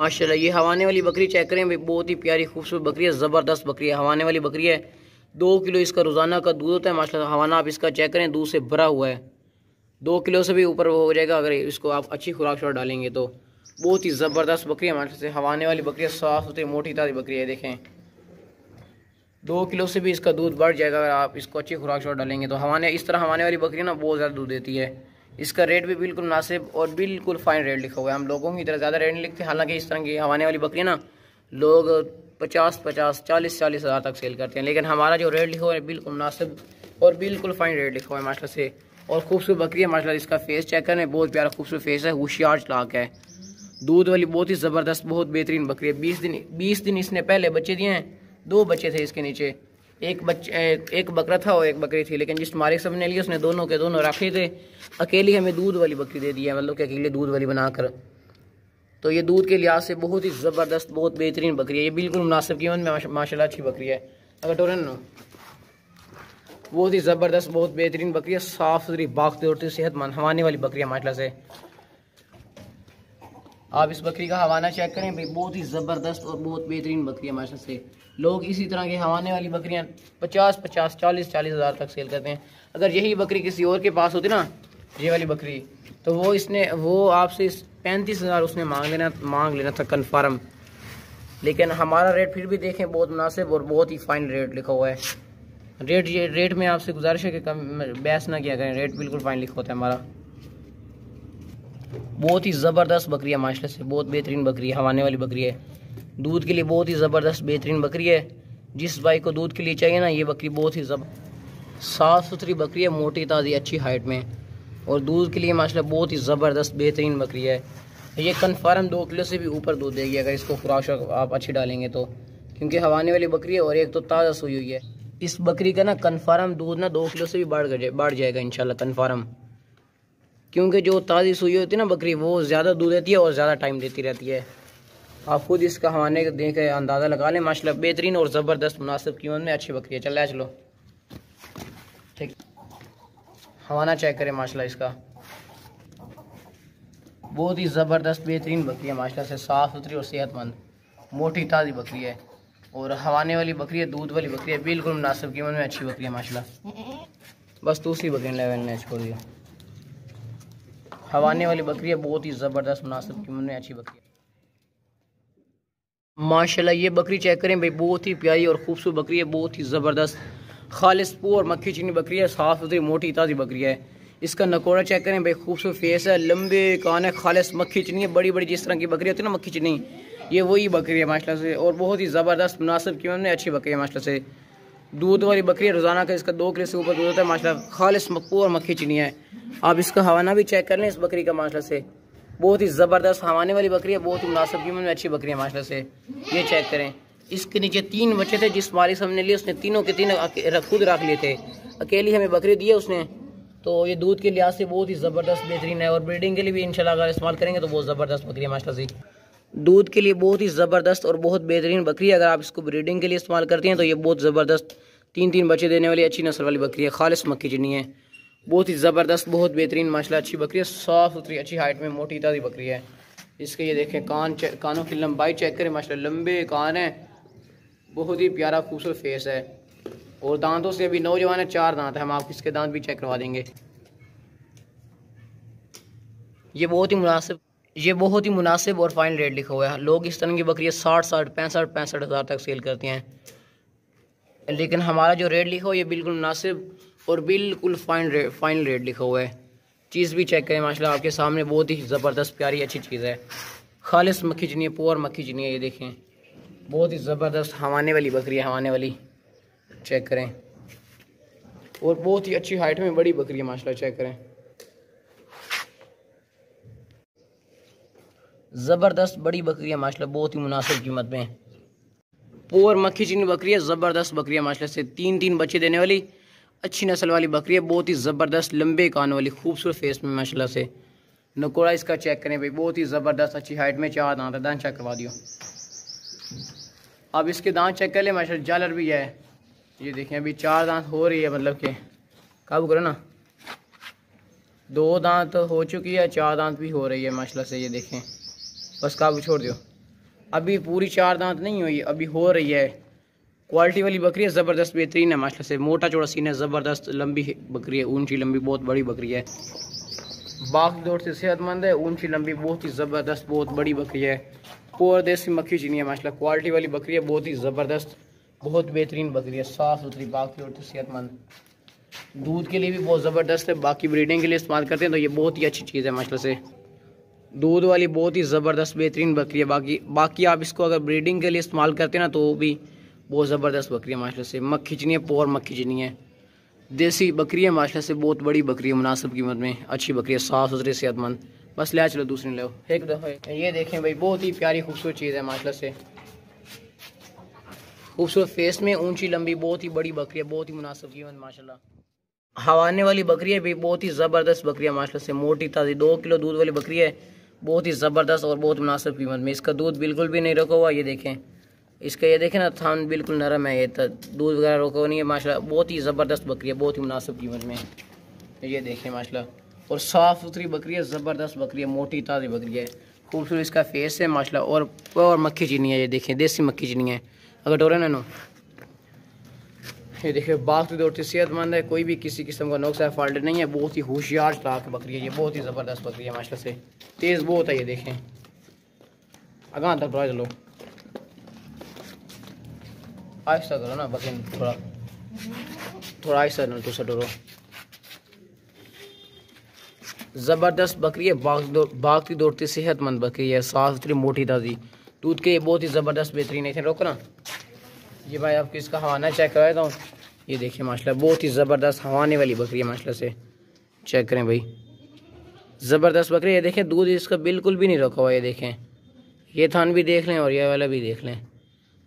माशाल्लाह ये हवाने वाली बकरी चेक करें भाई, बहुत ही प्यारी खूबसूरत बकरी है, ज़बरदस्त बकरी है, हवाने वाली बकरी है। 2 किलो इसका रोज़ाना का दूध होता है माशाल्लाह। हवाना आप इसका चेक करें, दूध से भरा हुआ है, 2 किलो से भी ऊपर वो हो जाएगा अगर इसको आप अच्छी खुराक शराक डालेंगे तो। बहुत ही ज़बरदस्त बकरी है माशाल्लाह से, हवाने वाली बकरी है, साफ़ सुथरी मोटी ताज़ी बकरी है। देखें 2 किलो से भी इसका दूध बढ़ जाएगा अगर आप इसको अच्छी खुराक शराक डालेंगे तो। हवाने इस तरह हवाने वाली बकरी ना बहुत ज़्यादा दूध देती है। इसका रेट भी बिल्कुल मुनासिब और बिल्कुल फ़ाइन रेट लिखा हुआ है। हम लोगों की तरह ज़्यादा रेट नहीं लिखते, हालांकि इस तरह की हवाने वाली बकरी ना लोग 50-50, 40-40 हज़ार तक सेल करते हैं, लेकिन हमारा जो रेट लिखा हुआ है बिल्कुल मुनासिब और बिल्कुल फ़ाइन रेट लिखा हुआ है माशाल्लाह से। और खूबसूरत बकरी है माशाल्लाह। इसका फेस चेक करें, बहुत प्यारा खूबसूरत फेस है, होशियार चालाक है, दूध वाली बहुत ही ज़बरदस्त बहुत बेहतरीन बकरी है। 20 दिन इसने पहले बच्चे दिए हैं, 2 बच्चे थे इसके नीचे, एक बकरा था और एक बकरी थी, लेकिन जिस मालिक साहब ने लिए उसने दोनों के दोनों रखे थे। अकेली हमें दूध वाली बकरी दे दी है, मतलब कि अकेले दूध वाली बनाकर। तो ये दूध के लिहाज से बहुत ही ज़बरदस्त बहुत बेहतरीन बकरी है, ये बिल्कुल मुनासिब कीमत में माशाल्लाह अच्छी बकरी है। अगर टोरन बहुत ही ज़बरदस्त बहुत बेहतरीन बकरी है, साफ़ सुथरी बाखतौर सेहतमंद हवाने वाली बकरी है माशाल्लाह से। आप इस बकरी का हवाना चेक करें भाई, बहुत ही ज़बरदस्त और बहुत बेहतरीन बकरी है माशाल्लाह से। लोग इसी तरह के हवाने वाली बकरियां 50-50, 40-40 हज़ार तक सेल करते हैं। अगर यही बकरी किसी और के पास होती ना, ये वाली बकरी, तो वो आपसे 35 हज़ार उसने मांग लेना था कन्फर्म। लेकिन हमारा रेट फिर भी देखें बहुत मुनासिब और बहुत ही फ़ाइन रेट लिखा हुआ है। रेट में आपसे गुजारिश है कि कम बहस ना किया करें, रेट बिल्कुल फ़ाइन लिखा होता है हमारा। बहुत ही ज़बरदस्त बकरी है माशाल्लाह से, बहुत बेहतरीन बकरी है, हवाने वाली बकरी है, दूध के लिए बहुत ही ज़बरदस्त बेहतरीन बकरी है। जिस भाई को दूध के लिए चाहिए ना, ये बकरी बहुत ही साफ़ सुथरी बकरी है, मोटी ताज़ी अच्छी हाइट में, और दूध के लिए माशाल्लाह बहुत ही ज़बरदस्त बेहतरीन बकरी है। ये कन्फर्म 2 किलो से भी ऊपर दूध देगी अगर इसको खुराक आप अच्छी डालेंगे तो, क्योंकि हवाने वाली बकरी है और एक तो ताज़ा सोई हुई है। इस बकरी का ना कन्फर्म दूध ना 2 किलो से भी बढ़ जाएगा इंशाल्लाह कन्फर्म, क्योंकि जो ताज़ी सुई होती है ना बकरी, वो ज़्यादा दूध देती है और ज़्यादा टाइम देती रहती है। आप खुद इसका हवाने का देख अंदाज़ा लगा लें, माशाल्लाह बेहतरीन और ज़बरदस्त मुनासिब कीमत में अच्छी बकरी है। चलो ठीक, हवाना चेक करें माशाल्लाह इसका, बहुत ही ज़बरदस्त बेहतरीन बकरी है माशाल्लाह से, साफ़ सुथरी और सेहतमंद मोटी ताज़ी बकरी है, और हवाने वाली बकरी है, दूध वाली बकरी है, बिल्कुल मुनासिब कीमत में अच्छी बकरी है माशाल्लाह। बस दूसरी बकरी लेवल ने छोड़ दिया, हवाने वाली बकरी है, बहुत ही ज़बरदस्त मुनासिब कीमत में अच्छी बकरी है माशाल्लाह। ये बकरी चेक करें भाई, बहुत ही प्यारी और खूबसूरत बकरी है, बहुत ही ज़बरदस्त खालिस और मक्खी चीनी बकरी है, साफ़ सुथरी मोटी ताज़ी बकरी है। इसका नकोड़ा चेक करें भाई, खूबसूरत फेस है, लंबे कान है, खालिस मक्खी चीनी है, बड़ी बड़ी जिस तरह की बकरी होती है ना मक्खी चीनी, ये वही बकरी है माशाल्लाह से, और बहुत ही ज़बरदस्त मुनासिब कीमत में अच्छी बकरी है माशाल्लाह से। दूध वाली बकरी है, रोज़ाना का इसका 2 किलो से ऊपर दूध होता है माशाल्लाह, खालिस मक्खू और मक्खी चीनी है। आप इसका हवाना भी चेक कर लें इस बकरी का माशाल्लाह से, बहुत ही ज़बरदस्त हवाने वाली बकरी है, बहुत ही मुनासिब कीमत में अच्छी बकरी है माशाल्लाह से। ये चेक करें, इसके नीचे 3 बच्चे थे, जिस मालिक साहब ने लिए उसने तीनों के तीनों खुद रख लिए थे, अकेली हमें बकरी दी है उसने। तो ये दूध के लिहाज से बहुत ही ज़बरदस्त बेहतरीन है, और ब्रीडिंग के लिए भी इंशाल्लाह अगर इस्तेमाल करेंगे तो बहुत ज़बरदस्त बकरी है माशाल्लाह से। दूध के लिए बहुत ही ज़बरदस्त और बहुत बेहतरीन बकरी है, अगर आप इसको ब्रीडिंग के लिए इस्तेमाल करते हैं तो ये बहुत ज़बरदस्त 3-3 बच्चे देने वाली अच्छी नस्ल वाली बकरी है, खालिस मक्खी चीनी है, बहुत ही ज़बरदस्त बहुत बेहतरीन माशाल्लाह अच्छी बकरी है, साफ़ सुथरी अच्छी हाइट में मोटी ताज़ी बकरी है। इसके ये देखें कानों की लंबाई चेक करें माशाल्लाह, लंबे कान हैं, बहुत ही प्यारा खूबसूरत फेस है, और दांतों से अभी नौजवान है, 4 दांत है, हम आपको इसके दांत भी चेक करवा देंगे। ये बहुत ही मुनासिब और फाइन रेट लिखा हुआ है। लोग इस तरह की बकरियाँ 60-60, 65-65 हज़ार तक सेल करते हैं, लेकिन हमारा जो रेट लिखा हुआ है ये बिल्कुल मुनासिब और बिल्कुल फाइन रेट लिखा हुआ है। चीज़ भी चेक करें माशाल्लाह, आपके सामने बहुत ही ज़बरदस्त प्यारी अच्छी चीज़ है, खालिस मक्खी चीनी है, प्योर मक्खी चीनी है। ये देखें बहुत ही ज़बरदस्त हवाने वाली बकरी है, हवाने वाली चेक करें, और बहुत ही अच्छी हाइट में बड़ी बकरी है माशाल्लाह, चेक करें ज़बरदस्त बड़ी बकरी है माशाल्लाह, बहुत ही मुनासिब कीमत में। प्योर मक्खी चीनी बकरी है, ज़बरदस्त बकरी है माशाल्लाह से, 3-3 बच्चे देने वाली अच्छी नस्ल वाली बकरी है, बहुत ही ज़बरदस्त लंबे कान वाली खूबसूरत फेस में माशाल्लाह से। नकोड़ा इसका चेक करें भाई, बहुत ही ज़बरदस्त अच्छी हाइट में, 4 दांत है, दांत चेक करवा दियो। अब इसके दांत चेक कर ले माशाल्लाह, जालर भी है, ये देखें अभी 4 दांत हो रही है, मतलब कि काबू करो ना, 2 दांत हो चुकी है, 4 दांत भी हो रही है माशाल्लाह से। ये देखें बस काबू छोड़ दियो, अभी पूरी 4 दांत नहीं हुई, अभी हो रही है। क्वालिटी वाली बकरी है, ज़बरदस्त बेहतरीन है माशाल्लाह से। मोटा चौड़ा सीना है, ज़बरदस्त लंबी बकरी है, ऊंची लंबी बहुत बड़ी बकरी है। बाकी दौड़ से सेहतमंद है, ऊंची लंबी बहुत ही ज़बरदस्त बहुत बड़ी बकरी है। प्योर देसी मक्खी चीनी है माशाल्लाह, क्वालिटी वाली बकरी है, बहुत ही ज़बरदस्त बहुत बेहतरीन बकरी है, साफ़ सुथरी बाकी दौड़ से सेहतमंद। दूध के लिए भी बहुत ज़बरदस्त है, बाकी ब्रीडिंग के लिए इस्तेमाल करते हैं तो ये बहुत ही अच्छी चीज़ है माशाल्लाह से। दूध वाली बहुत ही ज़बरदस्त बेहतरीन बकरी है। बाकी आप इसको अगर ब्रीडिंग के लिए इस्तेमाल करते हैं ना तो भी बहुत ज़बरदस्त बकरी है माशाल्लाह से। मक्खी चीनी है, प्योर मक्खी चीनी है, देसी बकरी है माशाल्लाह से, बहुत बड़ी बकरी है, मुनासिब कीमत में अच्छी बकरी है, साफ़ सुथरी सेहतमंद। बस ले चलो दूसरी ले एक दफ़ा। ये देखें भाई, बहुत ही प्यारी खूबसूरत चीज़ है माशाल्लाह से। खूबसूरत फेस में, ऊंची लंबी बहुत ही बड़ी बकरी है, बहुत ही मुनासिब कीमत माशाल्लाह। हवाने वाली बकरी है भी, बहुत ही ज़बरदस्त बकरी है माशाल्लाह से, मोटी ताज़ी 2 किलो दूध वाली बकरी है, बहुत ही ज़बरदस्त और बहुत मुनासिब कीमत में। इसका दूध बिल्कुल भी नहीं रोका हुआ, ये देखें इसका, ये देखें ना थान बिल्कुल नरम है, ये दूध वगैरह रोका हुआ नहीं है माशाल्लाह। बहुत ही ज़बरदस्त बकरी है, बहुत ही मुनासिब कीमत में, ये देखें माशाल्लाह। और साफ़ सुथरी बकरी है, ज़बरदस्त बकरी है, मोटी ताज़ी बकरी है, खूबसूरत इसका फेस है माशाल्लाह। और मक्खी चीनी है, ये देखें देसी मक्खी चीनी है। अगर डोरे ना नो, ये देखिए बाकी दौड़ती सेहतमंद है, कोई भी किसी किस्म का नुक्स है फॉल्ट नहीं है, बहुत ही होशियार चालाक बकरी है ये, बहुत ही ज़बरदस्त बकरी है माशाल्लाह से, तेज़ बहुत है। ये देखें अगां तक ड्रा चलो, आहिस्ता करो ना बकरी, थोड़ा आहिस्ता ना तो सटोरो। ज़बरदस्त बकरी है, भागती दौड़ती सेहतमंद बकरी है, साफ सुथरी मोटी ताज़ी दूध के, बहुत ही ज़बरदस्त बेहतरीन है। रोको ना, ये भाई आपको इसका हवाना चेक करवाया था, ये देखिए माशाल्लाह बहुत ही ज़बरदस्त हवाने वाली बकरी है माशाल्लाह से, चेक करें भाई, ज़बरदस्त बकरी। ये देखें दूध इसका बिल्कुल भी नहीं रोका हुआ, ये देखें ये थान भी देख लें और ये वाला भी देख लें।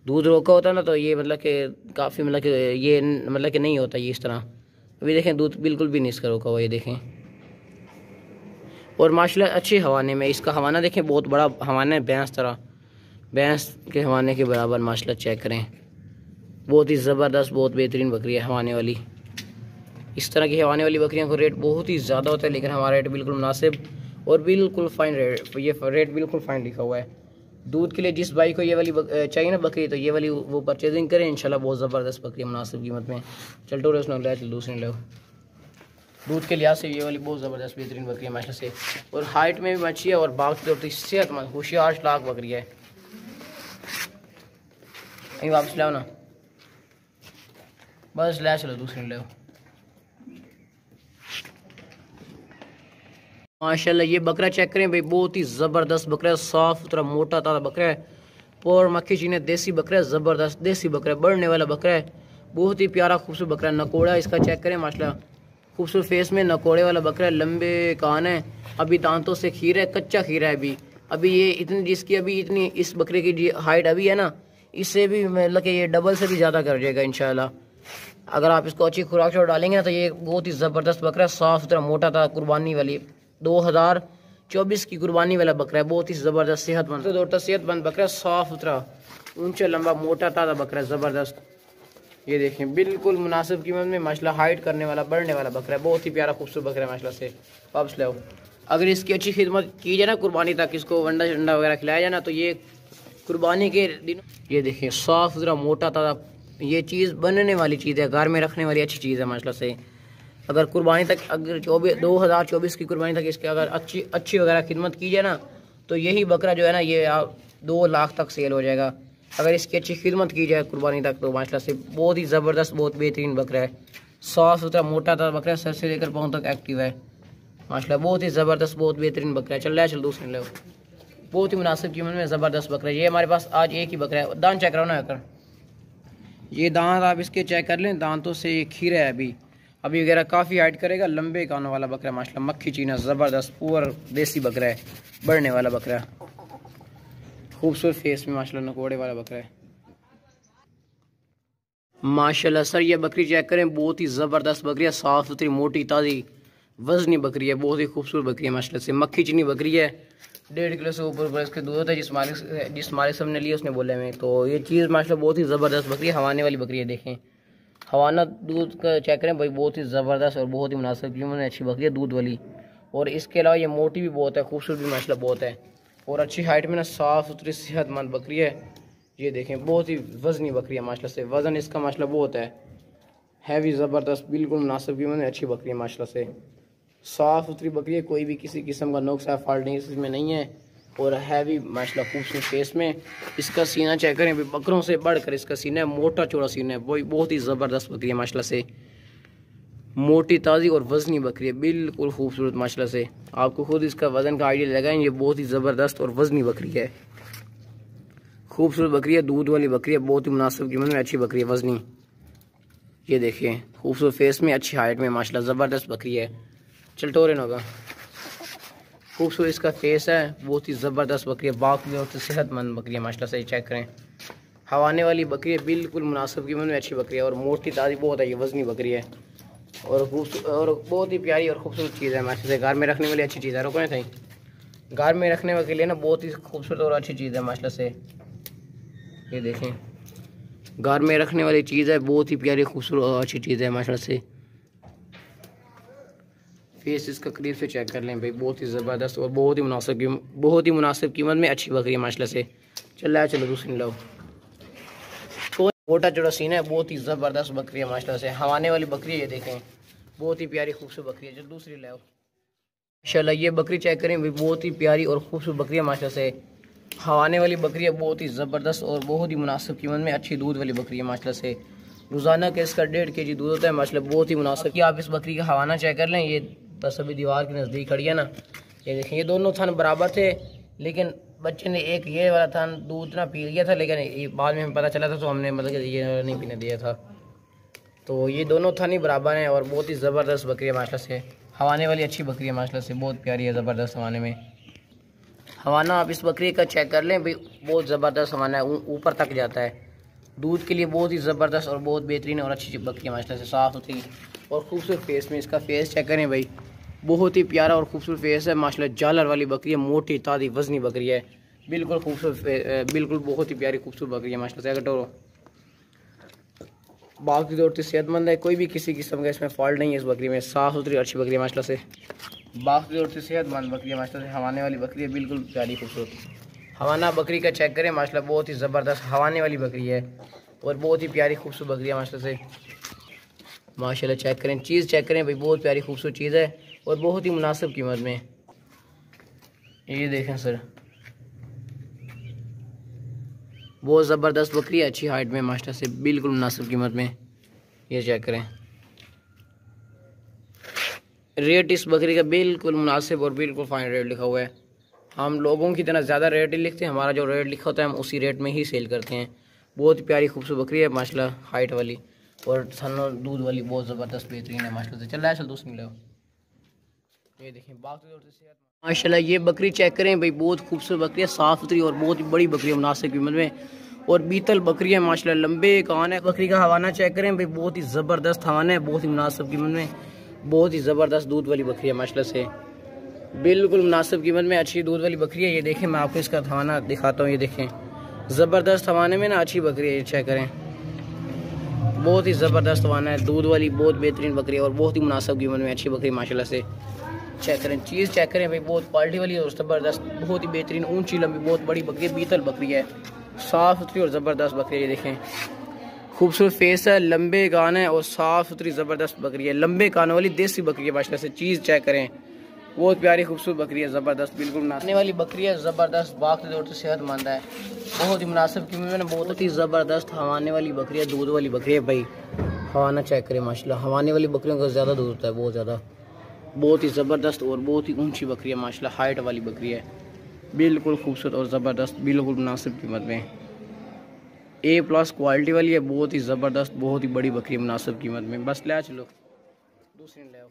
दूध रोका होता ना तो ये मतलब कि काफ़ी मतलब कि ये मतलब कि नहीं होता ये इस तरह। अभी देखें दूध बिल्कुल भी नहीं इसका रोका हुआ, ये देखें। और माशाल्लाह अच्छे हवाने में, इसका हवाना देखें बहुत बड़ा हवाना है, भैंस के हवाने के बराबर माशाल्लाह, चेक करें बहुत ही ज़बरदस्त बहुत बेहतरीन बकरी है हवाने वाली। इस तरह की हवाने वाली बकरियों को रेट बहुत ही ज़्यादा होता है, लेकिन हमारा रेट बिल्कुल मुनासिब और बिल्कुल फ़ाइन रेट, ये रेट बिल्कुल फ़ाइन लिखा हुआ है। दूध के लिए जिस भाई को ये वाली चाहिए ना बकरी, तो ये वाली वो परचेजिंग करें, इंशाल्लाह बहुत ज़बरदस्त बकरी मुनासिब कीमत में। चल टोरे उसने ले चल दूसरे लो, दूध के लिहाज से ये वाली बहुत ज़बरदस्त बेहतरीन बकरी है माशाल्लाह से, और हाइट में भी अच्छी है और बाकी दौड़ती सेहतमंद होशियार चालाक बकरी है। कहीं वापस लाओ ना, बस ले चलो दूसरी ले। माशाल्लाह ये बकरा चेक करें भाई, बहुत ही ज़बरदस्त बकरा है, साफ़ सुथरा मोटा ताज़ा बकरा है, और मक्खी चीनी देसी बकरा है, ज़बरदस्त देसी बकरा है, बढ़ने वाला बकरा है, बहुत ही प्यारा खूबसूरत बकरा है। नकोड़ा इसका चेक करें माशाल्लाह, खूबसूरत फेस में नकोड़े वाला बकरा है, लंबे कान है, अभी दांतों से खीर है, कच्चा खीरा है अभी ये इतनी, जिसकी अभी इतनी इस बकरे की हाइट अभी है ना, इससे भी मतलब कि ये डबल से भी ज़्यादा कर जाएगा इंशाल्लाह। अगर आप इसको अच्छी खुराक छोड़ डालेंगे ना तो ये बहुत ही ज़बरदस्त बकरा है, साफ़ सुथरा मोटा था, कुर्बानी वाली 2024 की कुर्बानी वाला बकरा है, बहुत ही ज़बरदस्त सेहतमंद दौड़ता सेहतमंद बकरा, साफ़ सुथरा ऊंचा लंबा मोटा ताज़ा बकरा है, ज़बरदस्त। ये देखें बिल्कुल मुनासिब कीमत में माशाल्लाह, हाइट करने वाला बढ़ने वाला बकरा है, बहुत ही प्यारा खूबसूरत बकरा है माशाल्लाह से। वापस ले आओ, अगर इसकी अच्छी खिदमत की जाए ना कुर्बानी तक, इसको अंडा शंडा वगैरह खिलाया जाए ना, तो ये कुर्बानी के दिन, ये देखें साफ़ सुथरा मोटा ताज़ा, ये चीज़ बनने वाली चीज़ है, घर में रखने वाली अच्छी चीज़ है माशाल्लाह से। अगर कुर्बानी तक, अगर 2024 की कुर्बानी तक इसके अगर अच्छी वगैरह खिदमत की जाए ना, तो यही बकरा जो है ना ये 2 लाख तक सेल हो जाएगा, अगर इसकी अच्छी खिदमत की जाए कुर्बानी तक। तो माशाल्लाह से बहुत ही ज़बरदस्त बहुत बेहतरीन बकरा है, साफ़ सुथरा मोटा ताज़ा बकरा है, सर से लेकर पाँव तक एक्टिव है माशाल्लाह, बहुत ही ज़बरदस्त बहुत बेहतरीन बकरा है। चल दूसरे ले, बहुत ही मुनासिब कीमत में ज़बरदस्त बकरा है। ये हमारे पास आज एक ही बकरा है, दांत चेक कराओ ना कर, ये दांत आप इसके चेक कर लें, दांतों से ये खीरा है, अभी वगैरह काफ़ी हाइट करेगा, लंबे कानों वाला बकरा है माशाल्लाह, मक्खी चीना ज़बरदस्त पूरा देसी बकरा है, बढ़ने वाला बकरा है, खूबसूरत फेस में माशाल्लाह नकोड़े वाला बकरा है माशाल्लाह। सर ये बकरी चेक करें, बहुत ही ज़बरदस्त बकरी है, साफ़ सुथरी मोटी ताज़ी वज़नी बकरी है, बहुत ही खूबसूरत बकरी है माशाल्लाह से, मक्खी चीनी बकरी है, 1.5 किलो से ऊपर इसके दूध होता है, जिस मालिक साहब ने लिया उसने बोले में। तो ये चीज़ माशाल्लाह बहुत ही ज़बरदस्त बकरी है, हवाने वाली बकरी है। देखें हवाना दूध का चेक करें भाई, बहुत ही ज़बरदस्त और बहुत ही मुनासिब कीमत में अच्छी बकरी है दूध वाली, और इसके अलावा ये मोटी भी बहुत है, खूबसूरत भी माशाल्लाह बहुत है। और अच्छी हाइट में ना साफ़ सुथरी सेहतमंद बकरी है। ये देखें बहुत ही वज़नी बकरी है माशाल्लाह से, वज़न इसका माशाल्लाह बहुत है भी ज़बरदस्त, बिल्कुल मुनासिब कीमत में अच्छी बकरी है माशाल्लाह से। साफ़ सुथरी बकरी है, कोई भी किसी किस्म का नुक्स है फॉल्ट नहीं इसमें नहीं है। और है भी माशाल्लाह खूबसूरत फेस में। इसका सीना चेक करें, बकरों से बढ़कर इसका सीना है, मोटा चौड़ा सीना है, वही बहुत ही ज़बरदस्त बकरी है माशाल्लाह से। मोटी ताज़ी और वज़नी बकरी है, बिल्कुल खूबसूरत माशाल्लाह से। आपको खुद इसका वज़न का आइडिया लगाएं, ये बहुत ही ज़बरदस्त और वज़नी बकरी है, खूबसूरत बकरी है, दूध वाली बकरी है, बहुत ही मुनासिब कीमत में अच्छी बकरी है, वज़नी। ये देखिए खूबसूरत फेस में, अच्छी हाइट में माशाल्लाह ज़बरदस्त बकरी है। चल टोरे होगा, खूबसूरत इसका फेस है, बहुत ही ज़बरदस्त बकरी है, बाकी और सेहतमंद बकरी है माशाल्लाह से। चेक करें, हवाने वाली बकरी है, बिल्कुल मुनासिब कीमत में अच्छी बकरी है और मोटी ताज़ी बहुत है, ये वज़नी बकरी है और खूबसूरत और बहुत ही प्यारी और खूबसूरत चीज़ है माशाल्लाह से। घर में रखने वाली अच्छी चीज़ है, रुको नहीं घर में रखने के लिए ना बहुत ही खूबसूरत और अच्छी चीज़ है माशाल्लाह से। ये देखें, घर में रखने वाली चीज़ है, बहुत ही प्यारी खूबसूरत और अच्छी चीज़ है माशाल्लाह से। फेस इसका करीब से चेक कर लें भाई, बहुत ही ज़बरदस्त और बहुत ही मुनासिब कीमत में अच्छी बकरी है माशाल्लाह से। चलो दूसरी लो। तो मोटा चौड़ा सीना है, बहुत ही ज़बरदस्त बकरी है माशाल्लाह से, हवाने वाली बकरी है। ये देखें बहुत ही प्यारी खूबसूरत बकरी है। चलो दूसरी ले आओ माशाल्लाह। ये बकरी चेक करें भाई, बहुत ही प्यारी और खूबसूरत बकरी है माशाल्लाह से, हवाने वाली बकरी है, बहुत ही ज़बरदस्त और बहुत ही मुनासिब कीमत में अच्छी दूध वाली बकरी है माशाल्लाह से। रोज़ाना के इसका 1.5 kg दूध होता है माशाल्लाह, बहुत ही मुनासिब। कि आप इस बकरी का हवाना चेक कर लें, ये बस अभी दीवार के नज़दीक खड़ी है ना। ये देखें, ये दोनों थन बराबर थे, लेकिन बच्चे ने एक ये वाला थन दूध ना पी लिया था, लेकिन बाद में हमें पता चला था तो हमने मतलब ये नहीं पीने दिया था। तो ये दोनों थन ही बराबर हैं और बहुत ही ज़बरदस्त बकरी है माशाल्लाह से, हवाने वाली अच्छी बकरी है माशाल्लाह से, बहुत प्यारी है, ज़बरदस्त हवाने में। हवाना आप इस बकरी का चेक कर लें भाई, बहुत ज़बरदस्त हवाना है, ऊपर तक जाता है, दूध के लिए बहुत ही ज़बरदस्त और बहुत बेहतरीन और अच्छी बकरी है माशाल्लाह से, साफ़ सुथरी और खूबसूरत फेस में। इसका फेस चेक करें भाई, बहुत ही प्यारा और खूबसूरत फेस है माशाल्लाह, जालर वाली बकरी है, मोटी ताज़ी वज़नी बकरी है, बिल्कुल खूबसूरत, बिल्कुल बहुत ही प्यारी खूबसूरत बकरी है माशाल्लाह से। अगर तो बाकी दौड़ से सेहतमंद है, कोई भी किसी किस्म का इसमें फॉल्ट नहीं है इस बकरी में, साफ़ सुथरी अच्छी बकरी है माशाल्लाह से। बाकी दौड़ से सेहतमंद बकरी है माशाल्लाह से, हवाने वाली बकरी है, बिल्कुल प्यारी खूबसूरत। हवाना बकरी का चेक करें माशाल्लाह, बहुत ही ज़बरदस्त हवाने वाली बकरी है और बहुत ही प्यारी खूबसूरत बकरी है माशाल्लाह से। माशाल्लाह चेक करें, चीज़ चेक करें भाई, बहुत प्यारी खूबसूरत चीज़ है और बहुत ही मुनासिब कीमत में। ये देखें सर, बहुत ज़बरदस्त बकरी है, अच्छी हाइट में माशाल्लाह से, बिल्कुल मुनासिब कीमत में। ये चेक करें, रेट इस बकरी का बिल्कुल मुनासिब और बिल्कुल फाइन रेट लिखा हुआ है। हम लोगों की तरह ज़्यादा रेट ही लिखते हैं, हमारा जो रेट लिखा होता है हम उसी रेट में ही सेल करते हैं। बहुत प्यारी खूबसूरत बकरी है माशाल्लाह, हाइट वाली और थनो दूध वाली, बहुत ज़बरदस्त बेहतरीन है माशाल्लाह से। चल रहा है, चल दूसरी ले। ये देखें माशाल्लाह, ये बकरी चेक करें भाई, बहुत खूबसूरत बकरी है, साफ़ सुथरी और बहुत ही बड़ी बकरी है मुनासिब कीमत में और बीतल बकरी है माशाल्लाह, लंबे कान है। बकरी का हवाना चेक करें भाई, बहुत ही ज़बरदस्त हवाना है, बहुत ही मुनासिब कीमत में, बहुत ही ज़बरदस्त दूध वाली बकरी है माशाल्लाह से, बिल्कुल मुनासिब कीमत में अच्छी दूध वाली बकरी है। ये देखें, मैं आपको इसका हवाना दिखाता हूँ। ये देखें, ज़बरदस्त हवाने में ना अच्छी बकरी है, ये चेक करें, बहुत ही ज़बरदस्त हवाना है, दूध वाली बहुत बेहतरीन बकरी है और बहुत ही मुनासिब कीमत में अच्छी बकरी माशाल्लाह से। चेक करें, चीज़ चेक करें भाई, बहुत क्वालिटी वाली और ज़बरदस्त, बहुत ही बेहतरीन, ऊंची लंबी बहुत बड़ी बकरी है, बीतल बकरी है, साफ़ सुथरी और ज़बरदस्त बकरी है। ये देखें, खूबसूरत फेस है, लंबे कान है और साफ़ सुथरी ज़बरदस्त बकरी है, लंबे कानों वाली देसी बकरी है माशाल्लाह से। चीज़ चेक करें, बहुत प्यारी खूबसूरत बकरी है, ज़बरदस्त, बिल्कुल नाचने वाली बकरी है, ज़बरदस्त, बाकी दौर से सेहतमंद है, बहुत ही मुनासिब कीमत में, बहुत ही ज़बरदस्त हवाने वाली बकरी है, दूध वाली बकरी है भाई। हवाना चेक करें माशाल्लाह, हवाने वाली बकरियों का ज़्यादा दूध होता है, बहुत ज़्यादा, बहुत ही ज़बरदस्त और बहुत ही ऊंची बकरी है माशाल्लाह, हाइट वाली बकरी है, बिल्कुल खूबसूरत और ज़बरदस्त, बिल्कुल मुनासिब कीमत में, A+ क्वालिटी वाली है, बहुत ही ज़बरदस्त, बहुत ही बड़ी बकरी है मुनासिब कीमत में। बस ले चलो दूसरी ले आओ।